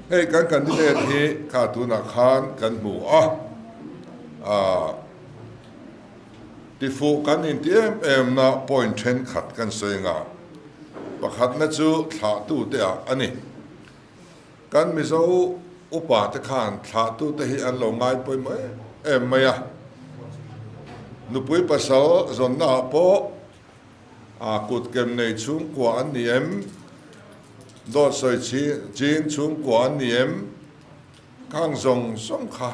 Hey, kan candidate hi khatuna khan kan mu tifu kan in TMM na point 10 khat kan soinga pakhat na chu thla tu te ani kan mizo upa te khan thla tu te hi an lo ngai poi mai maya nupui pasal zon na po kut kem nei chung kwa an niem do soi chi jing chung kwa an niem kang zong song kha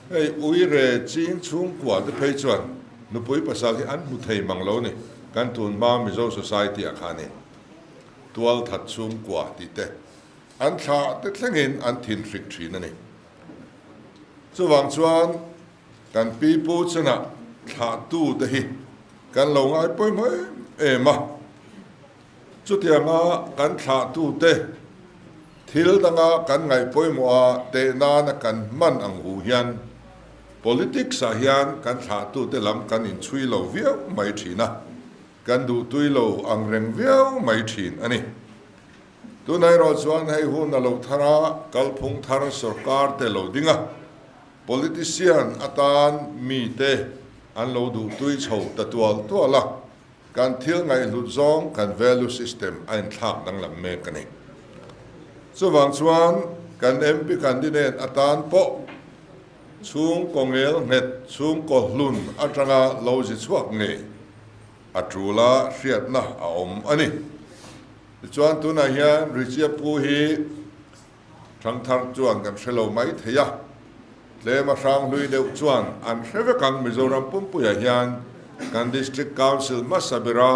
hey ui re jing chung kwa te phei chuan nupui pasal hi an mu thei mang lo ni kan tun ma mizo society a khani tual that chung kwa ti te an tha te thlengin an thin frik thin ani chuwang chuan kan pi pu chana tha tu te hi kan lo ngai poi mai ema chutianga kan tha tu te thil danga kan ngai poi mo a te na na kan man ang hu hian politics a hian kan tha tu te lam kan in chui lo viau mai thina kan du tui lo ang reng viau mai thin ani tu nai ro chuan hei hu na lo thara kalphung thar sarkar te lo dinga politician atan mi te an lo du tui chho ta tuala kan thil ngai lut zong kan value system ein thak dang lam me kani chuwang chuan kan MP candidate atan po chung kongel net chung ko hlun atanga lo ji chuak nge atrula hriat na a om ani chuan tuna hian richia pu hi thang thar chuan kan hrelo mai theya le ma sang lui deuh chuan an hreve kang Mizoram pumpuya hian kan district council masabira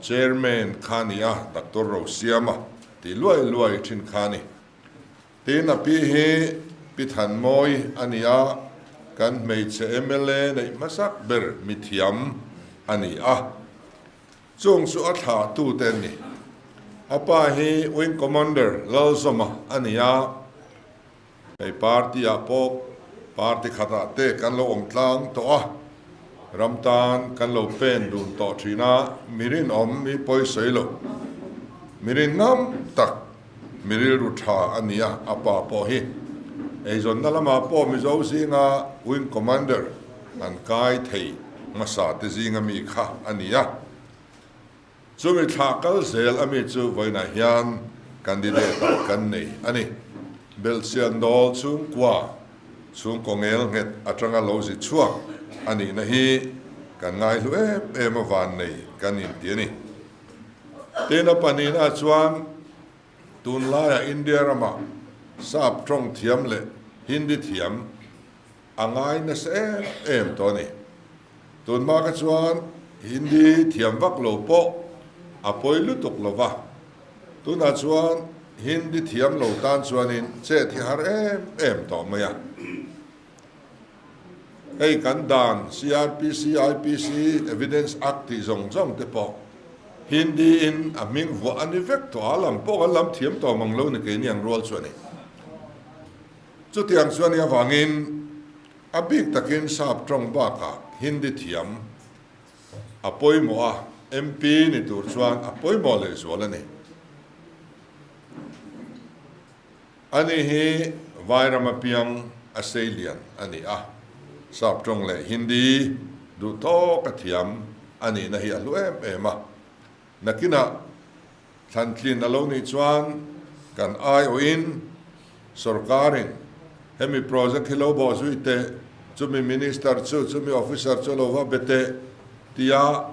chairman khania Dr. Rosiama ti luai thin khani tin a pi hi pithan moi ania kan meiche MLA nei masak ber mithiam ania chung su atha tu ten ni apa hi wing commander Lalduhoma'n ania ei party a pop party khata te kan lo om tlang to ramtan kan lo pen dun to thina mirin om mi poi soilo mirin nam tak miril rutha ania apa po hi ei zon nalama po mi zo singa wing commander an kai thei masa te zinga mi kha ania chumi thakal zel ami chu voina hian candidate kan nei ani belsian dol chung kwa chung kongel nget atanga lo ji chuak ani na hi kan ngai lu van nei kan in ti ni tena panina chuan tun la ya India rama sap trong thiam le hindi thiam angai na se to ni tun ma ka chuan hindi thiam vak lo po apoi lu tok lo wa tun a chuan hindi thiam lo tan chuan in che thi har to maya hey kan dan CRPC IPC evidence act ti zong te po hindi in aming vo anivek to alam po alam thiam to manglo ni ke niang rol chuani chu tiang chuan ya wangin abik takin sap trong ba ka hindi thiam apoi mo MP ni tur chuan apoi mo le zolani ani hi vairama piang Australian ani sap trong le hindi du to ka thiam ani na hi alu ema nakina thantlin alo ni chuan kan ai o in sarkarin hemi project hilo bo zuite chumi minister chumi officer lo wa bete tia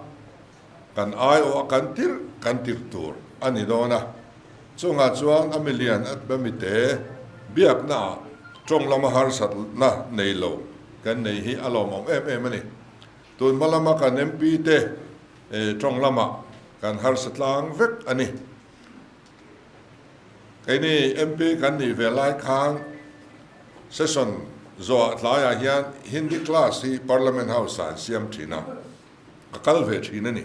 kan ai o kan tir tur ani dona chunga chuan amilian at bamite biak na trong lama har sat na nei lo kan nei hi alom ani tun malama kan MP te trong lama kan har satlang vek ani kaini MP kan ni velai khang session zo atlaya hian hindi class hi parliament house an siam thina akal ve thina ni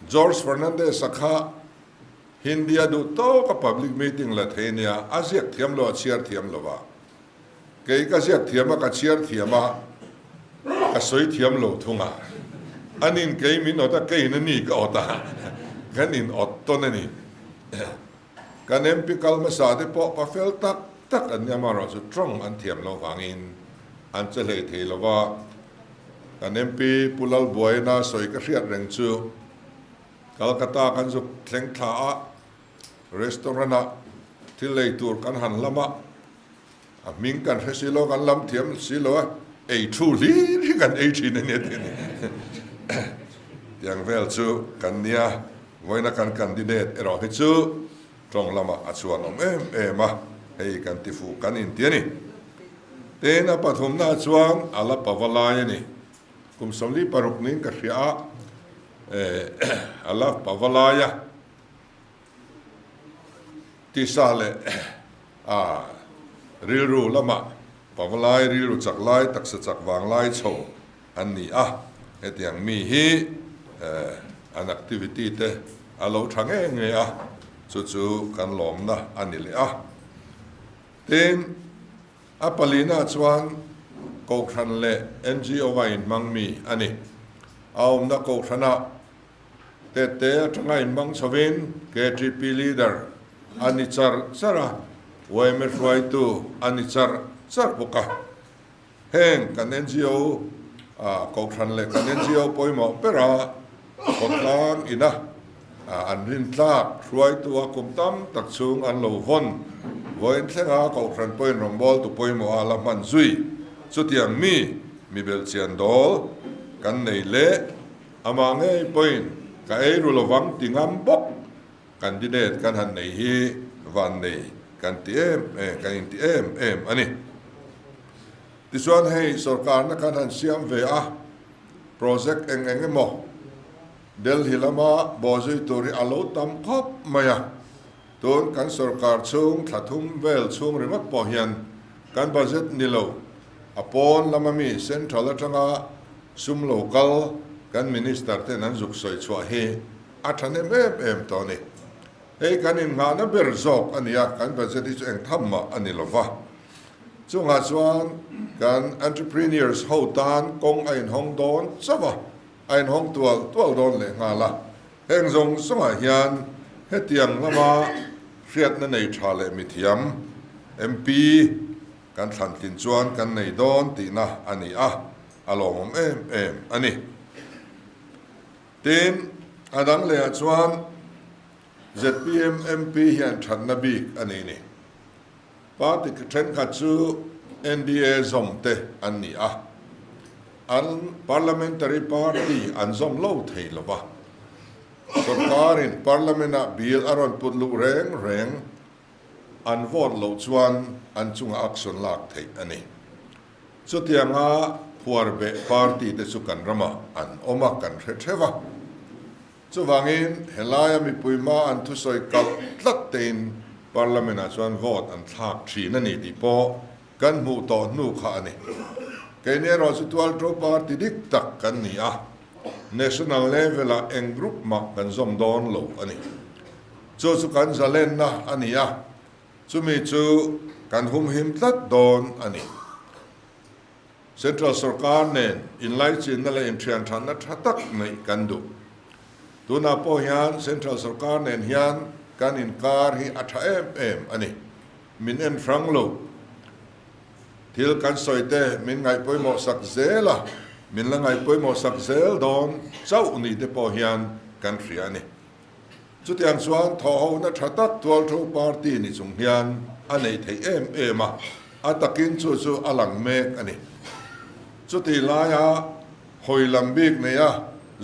George Fernandez sakha Hindia du to ka public meeting la thenia asiak thiam lo chiar thiam lo wa kei ka siak thiama ka chiar thiama ka soi thiam lo thunga anin kei min ota kei na ni ka ota ganin otto na ni kan MP kalma sa te po pa fel tak an yama ro chu trong an thiam lo wangin an chale thei lova kan MP pulal boina soi ka riat reng chu Calcutta kan zu thleng thla a restaurant a thil lei tur kan han lama a ming kan resilo kan lam thiam silo ei thu li kan ei thin ne ne yang vel chu kan nia voina kan candidate ero hi chu trong lama a chuan em a hei kan ti fu kan in tiani tena pathum na chuan ala pawalai ni kum somli paruk nin ka hria ala pawalaya ti sale rilru lama pawalai rilru chaklai taksa chakwang lai chho an ni a hetiang mi hi an activity te alo thange nge a chu kan lom na ani le a tin apalina chuan ko khan le NGO vai mang mi ani aum na ko khana te atanga in mang sovin KGP leader ani char sara waimer fly tu ani char poka heng kan NGO ko khan le kan NGO poimo pera kotlang ina an rin tlak ruai tu akum tam tak chung an lo von voin thenga ko khan poin rombol tu poimo ala man zui chu tiang mi bel chian dol kan nei le amange poin ka ei rulovang tingam bok candidate kan han nei hi van nei kan ti kan ti ani ti chuan hei sarkar na kan han siam ve a project eng mo Delhi lama bozui tori alo tam khop maya ton kan sarkar chung thathum vel chung remat po hian kan budget nilo apon lama mi central atanga sum local kan minister te nan zuk soi chwa he athane em to ni hei kan in nga na ber zok ania kan budget hi eng thamma ani lova chunga chuan kan entrepreneurs ho tan kong ain hong don chawa ain hong tual don le nga la heng zong sunga hian hetiang lama riat na nei tha le mithiam MP kan thlan tin chuan kan nei don ti na ani a alom em ani tin adang le chuan ZPM MP hian that na bik ani ni party then kha chu NDA zom te ani a an parliamentary party an zom lo thei lova sarkarin parliament a bil aron putlu reng an vote lo chuan an chunga action lak thei ani chutianga puarbe party te chu kan rama an oma kan thewa chuwangin helaya mi puima an thu soi kal tlatin parliament a chuan vote an thak thina ni ti po kan mu to nu kha ani kene ro chu twal tro party dik tak kan ni a national level a eng group ma kan zom don lo ani chu kan zalen na ani a chumi chu kan hum him tlat don ani central sarkar nen in lai chin na le in thian than na thatak nei kan du tuna po hian central sarkar nen hian kan in kar hi atha em ani min en frang lo thil kan soite min ngai poimo sak zela min la ngai poimo sak zel don chau ni te po hian kan riani chutiang chuan tho ho na thatak twal tho party ni chung hian anei thei em a atakin chu alang mek ani chuti laya hoi lambik nei a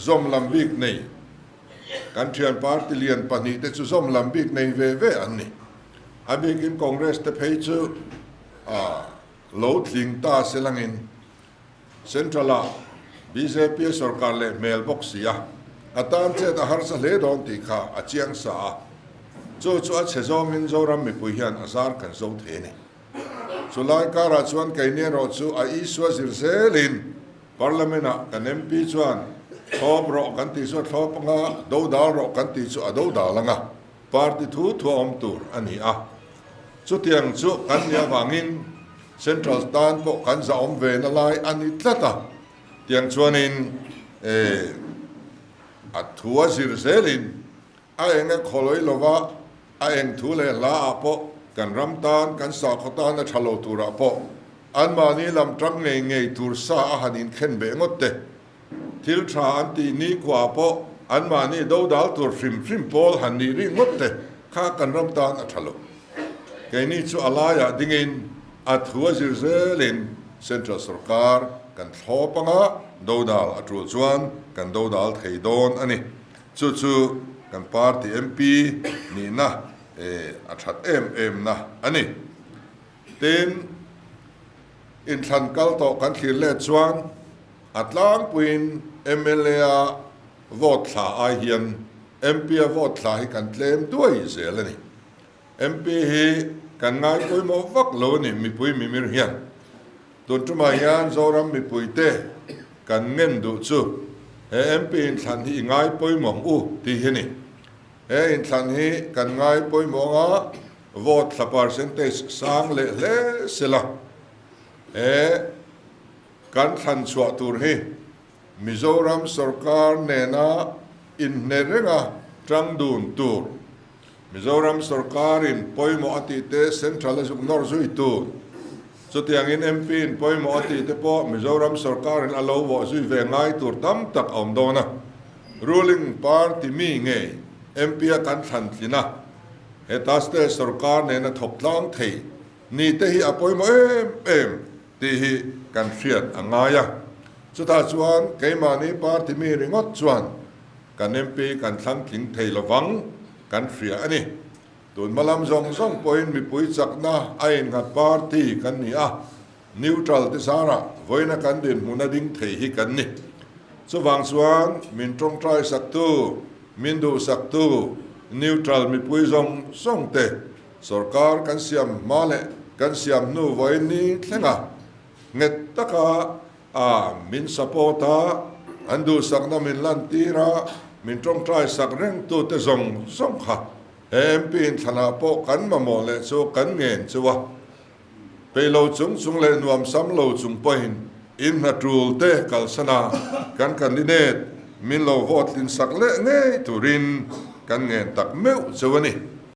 zom lambik nei kan thian party lian pani te chu zom lambik nei ve ani abikin congress te phei chu lo thling ta selangin central BJP sarkar le mailbox ya atan che da har sa le don ti kha achiang sa chu a chezo min zo ram mi pu hian azar kan zo the ni chu lai ka ra chuan kai ne ro chu a iswa zir selin parliament a kan MP chuan thop ro kan ti chu thop nga do dal ro kan ti chu a do dal langa party thu om tur ani a chu tiang chu kan ya wangin central stand po kan za om ve na lai ani tlata tiang chuanin a thua zir zelin a enga kholoi lova a eng thu le la apo kan ramtan kan sa khotan a thalo tura po an mani lam trang ngei tur sa a hanin khen be ngotte thil tha an ti ni kwa po an mani do dal tur frim pol han ni ri ngotte kha kan ramtan a thalo ke ni chu alaya dingin a thua zirzelin central sarkar kan thopanga do dal atul chuan kan do dal theidon ani chu kan party MP ni na a that em na ani tin in than kal to kan thil le chuan atlang puin MLA vote thla a hian MP a vote thla hi kan tlem duai zel ani MP hi kan ngai poi mo vak lo ni mi pui mi mir hian tun tuma hian zoram mi pui te kan ngen du chu MP in than hi ngai poi mong u ti hi ni in than hi kan ngai poi monga vote thla percentage sang le sela kan than chua tur hi Mizoram sarkar nena in nerenga trangdun tur Mizoram sarkar in poimo ati te central azuk nor zui tur so tiang in MP in poimo ati te po Mizoram sarkar in alo wo zui ve ngai tur tam tak om dona ruling party mi nge MP a kan than tlina hetaste sarkar nena thoptlang thei ni te hi apoimo em ti hi kan fiat angaya chu ta chuan keimani party mi ringot chuan kan MP kan thlang tling thei lawang kan fria ani tun malam zong point mi pui chakna ain ngat party kan ni a neutral te sara voina kan din huna ding thei hi kan ni chu wang chuan min trong trai sak tu min du sak tu neutral mi pui zong te sarkar kan siam male kan siam nu voini thlenga nget taka min supporta andu sakna min lantira min trong trai sak reng tu te zong kha MP in thana po kan mamo le chu kan ngen chuwa pe lo chung le nuam sam lo chung poin in na trul te kalsana kan candidate min lo vote lin sak le nge turin kan ngen tak meu chuwani